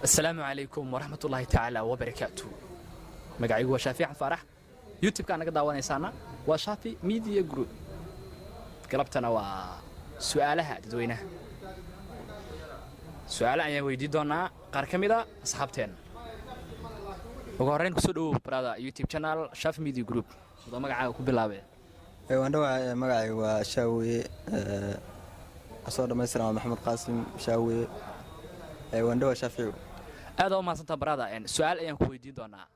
السلام عليكم ورحمة الله تعالى وبركاته. مقعي هو شافي عن فرح يوتيوب كان قد دعوانا يسانا وشافي ميديا جروب قلبتنا وسؤالها تدوينه سؤال أن يويدي دونا قاركميدا أصحابتين وقارين كسودو برادا يوتيوب channel شافي ميديا جروب وده مقعي كبلابه وانا مقعي وشاوي أصور مثلا محمد قاسم شاوي وانا شافعي هذا ما سنت برادا يعني سؤال أيام كويدي دونا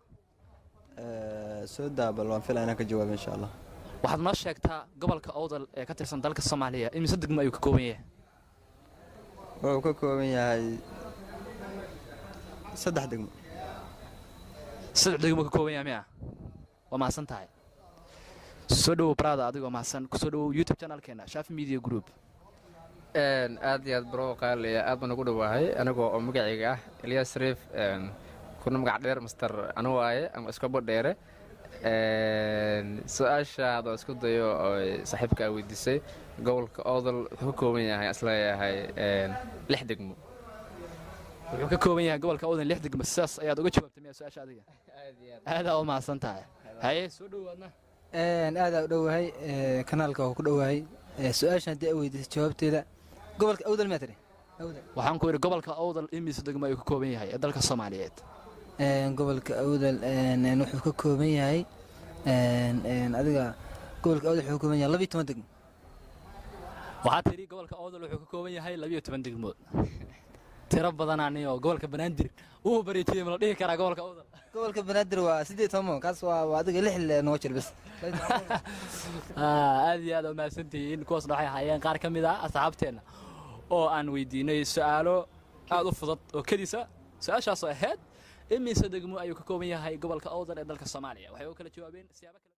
سودا بل فيلا أنا كجواب إن شاء الله. waxaad noo sheegtaa gobolka Awdal ee ka tirsan dalka Soomaaliya in mise degmo ayuu ka kooban yahay wuxuu ka kooban yahay saddex degmo ka kooban yahay waa maasan tahay soo dhaw brada adigoo maasan ku soo dhaw YouTube channel-keena Shafi Media Group aad iyo aad baro qaaliya aad baan ugu dhawahay anagoo oo magacayga ah Ilyas Reef kuna magac dheer Mr. Anwaaye ama iska bodheere su'aasha hada isku dayo oo saaxiibka weydiisay gobolka Awdal wuxuu ka kooban yahay asla yahay 6 degmo wuxuu ka kooban yahay gobolka Awdal 6 degmo saas ayaad uga jawaabtay su'aasha adiga aad oo maasan tahay haye soo dhawaadna aad u dhawahay kanaalka oo ku dhawahay su'aashan hadii ay weydiisay jawaabteeda gobolka Awdal ma tiri waxaan ku yiri gobolka Awdal imis degmo ayuu ka kooban yahay ee dalka Soomaaliyeed gobolka Awdal wuxuu ka kooban yahay adiga gobolka Awdal wuxuu ka kooban yahay 12 degmo waxa tiri gobolka Awdal wuxuu ka kooban yahay 12 degmood tiro badan aniyo gobolka Banaadir uu bareetiyay ma la dhihi karaa gobolka Banaadir waa 18 kaas waa adiga 6 noo jir bas aad iyo aad u maasantiin kuwaas waxay hayeen qaar kamid ah asxaabteena oo aan weydiinay su'aalo aad u fudud oo kaliisa su'aashaas ahayd imise degmo ayuu ka kooban yahay gobolka Awdal ee dalka Soomaaliya waxay u kala jawaabeen siyaabo